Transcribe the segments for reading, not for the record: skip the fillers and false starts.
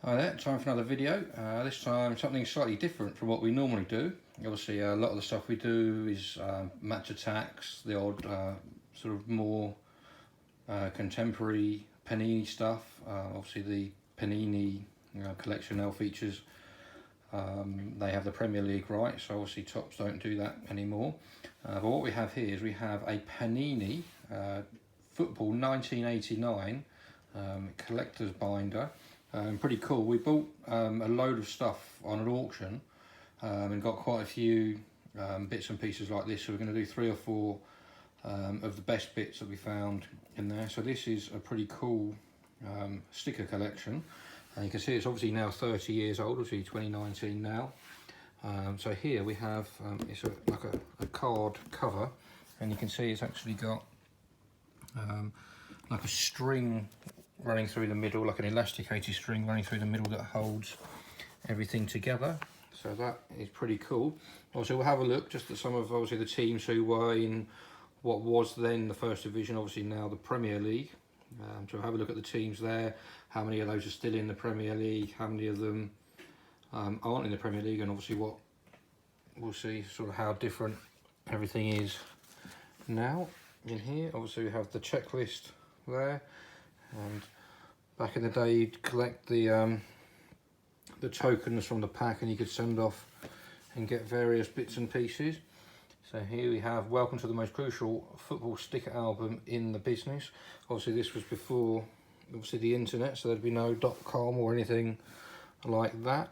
Hi there, time for another video. This time something slightly different from what we normally do. Obviously a lot of the stuff we do is match attacks, the odd sort of more contemporary Panini stuff. Obviously the Panini collection now features, they have the Premier League right, so obviously Tops don't do that anymore. But what we have here is we have a Panini Football 1989 collector's binder. Pretty cool. We bought a load of stuff on an auction and got quite a few bits and pieces like this, so we're going to do 3 or 4 of the best bits that we found in there. So this is a pretty cool sticker collection, and you can see it's obviously now 30 years old, obviously 2019 now. So here we have it's like a card cover, and you can see it's actually got like a string running through the middle, like an elasticated string running through the middle that holds everything together. So that is pretty cool. Also, we'll have a look just at some of obviously the teams who were in what was then the first division, obviously now the Premier League. So we'll have a look at the teams there, how many of those are still in the Premier League, how many of them aren't in the Premier League, and obviously what we'll see sort of how different everything is now. In here obviously we have the checklist there, and back in the day you'd collect the tokens from the pack and you could send off and get various bits and pieces. So here we have welcome to the most crucial football sticker album in the business. Obviously this was before obviously the internet, so there'd be no .com or anything like that.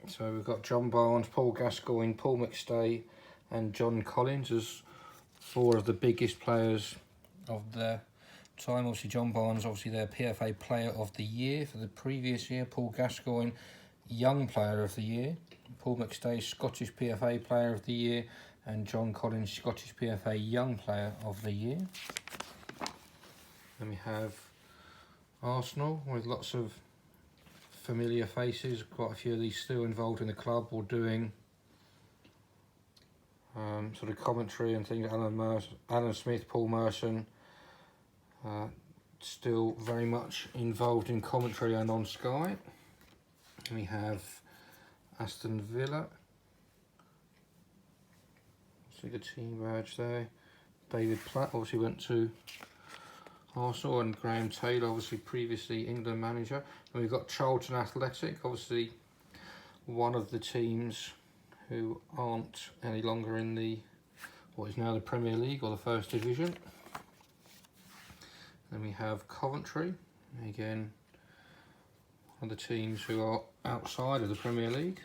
So we've got John Barnes, Paul Gascoigne, Paul McStay and John Collins as 4 of the biggest players of the time. Obviously John Barnes, obviously their PFA Player of the Year for the previous year. Paul Gascoigne, Young Player of the Year. Paul McStay, Scottish PFA Player of the Year, and John Collins, Scottish PFA Young Player of the Year. Then we have Arsenal with lots of familiar faces, quite a few of these still involved in the club or doing sort of commentary and things. Alan Smith, Paul Merson, still very much involved in commentary and on Sky. And we have Aston Villa, see the team badge there. David Platt obviously went to Arsenal, and Graham Taylor obviously previously England manager. And we've got Charlton Athletic, obviously one of the teams who aren't any longer in the what is now the Premier League or the First Division. Then we have Coventry, again one of the teams who are outside of the Premier League.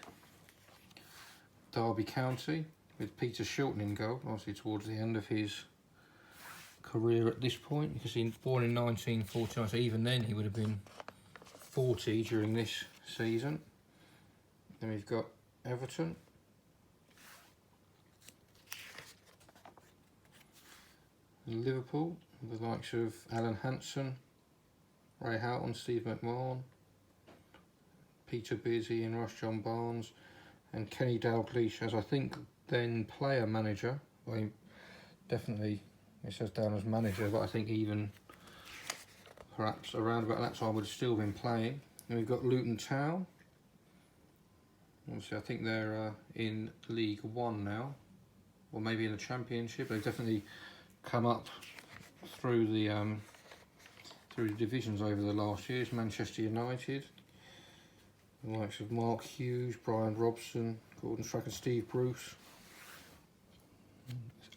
Derby County with Peter Shilton in goal, obviously towards the end of his career at this point. You can see born in 1949, so even then he would have been 40 during this season. Then we've got Everton. Liverpool, the likes of Alan Hansen, Ray Houghton, Steve McMahon, Peter Beardsley and Ross John Barnes, and Kenny Dalglish as I think then player manager. Well, definitely it says down as manager, but I think even perhaps around about that time would have still been playing. And we've got Luton Town. Obviously I think they're in League One now, or maybe in the Championship. They've definitely come up through the divisions over the last years. Manchester United, the likes of Mark Hughes, Brian Robson, Gordon Strachan, Steve Bruce,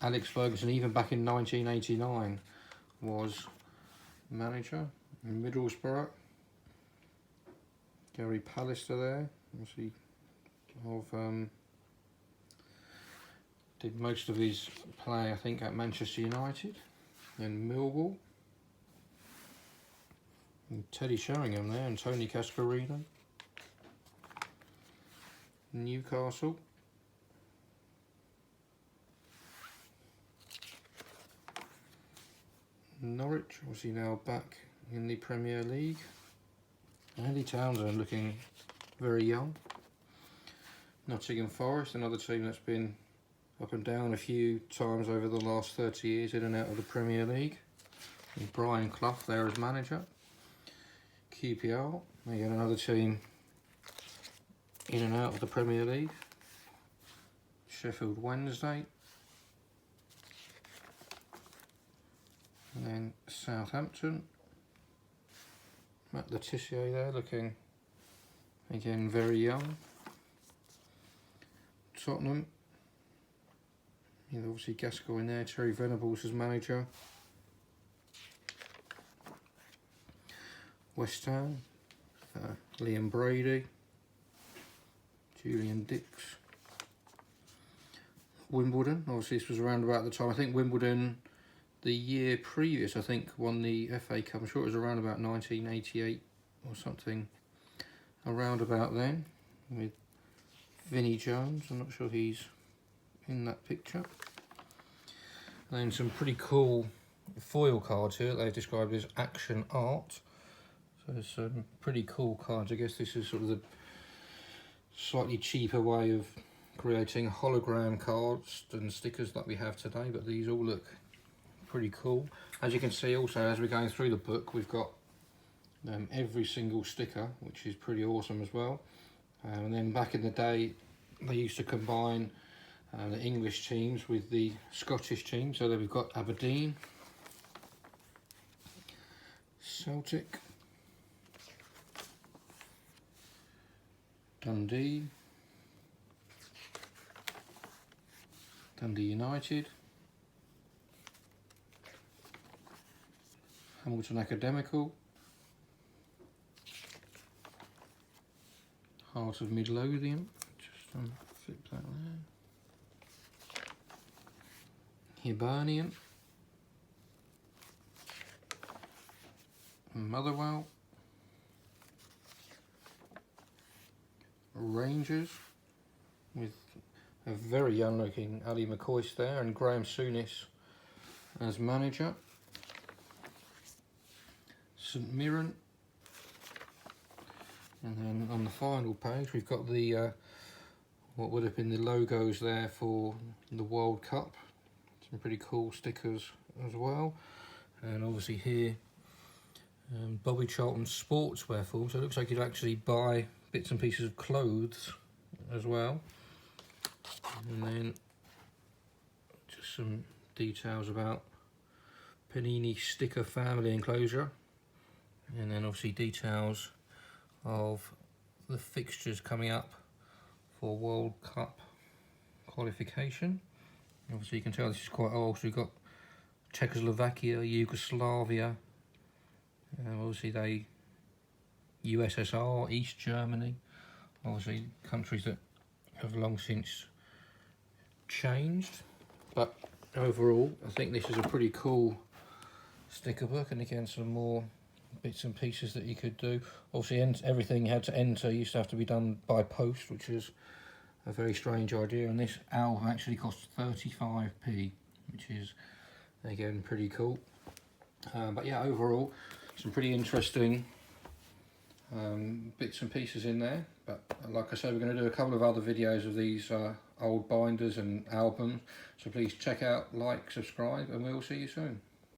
Alex Ferguson, even back in 1989 was manager. In Middlesbrough, Gary Pallister there, obviously did most of his play I think at Manchester United. And Millwall, and Teddy Sheringham there, and Tony Cascarino. Newcastle, Norwich, obviously now back in the Premier League. Andy Townsend looking very young. Nottingham Forest, another team that's been up and down a few times over the last 30 years, in and out of the Premier League. And Brian Clough there as manager. QPR, again another team in and out of the Premier League. Sheffield Wednesday. And then Southampton. Matt Letizia there, looking again very young. Tottenham. Obviously Gascoigne there, Terry Venables as manager. West Ham, Liam Brady, Julian Dix. Wimbledon, obviously this was around about the time, I think Wimbledon the year previous, I think, won the FA Cup. I'm sure it was around about 1988 or something, around about then, with Vinnie Jones. I'm not sure he's in that picture. And then some pretty cool foil cards here they've described as action art. So there's some pretty cool cards. I guess this is sort of the slightly cheaper way of creating hologram cards and stickers that we have today, but these all look pretty cool. As you can see also, as we're going through the book, we've got every single sticker, which is pretty awesome as well. And then back in the day, they used to combine the English teams with the Scottish team. So there we've got Aberdeen, Celtic, Dundee United, Hamilton Academical, Heart of Midlothian, just flip that there. Hibernian, Motherwell, Rangers, with a very young looking Ali McCoist there, and Graham Souness as manager. St Mirren, and then on the final page we've got the what would have been the logos there for the World Cup. Some pretty cool stickers as well, and obviously here Bobby Charlton sportswear form, so it looks like you'd actually buy bits and pieces of clothes as well. And then just some details about Panini sticker family enclosure, and then obviously details of the fixtures coming up for World Cup qualification. Obviously you can tell this is quite old, so we've got Czechoslovakia, Yugoslavia, obviously they USSR, East Germany, obviously countries that have long since changed. But overall I think this is a pretty cool sticker book, and again some more bits and pieces that you could do. Obviously everything you had to enter used to have to be done by post, which is a very strange idea, and this album actually costs 35p, which is again pretty cool. But yeah, overall some pretty interesting bits and pieces in there. But like I said, we're going to do a couple of other videos of these old binders and albums, so please check out, like, subscribe, and we'll see you soon.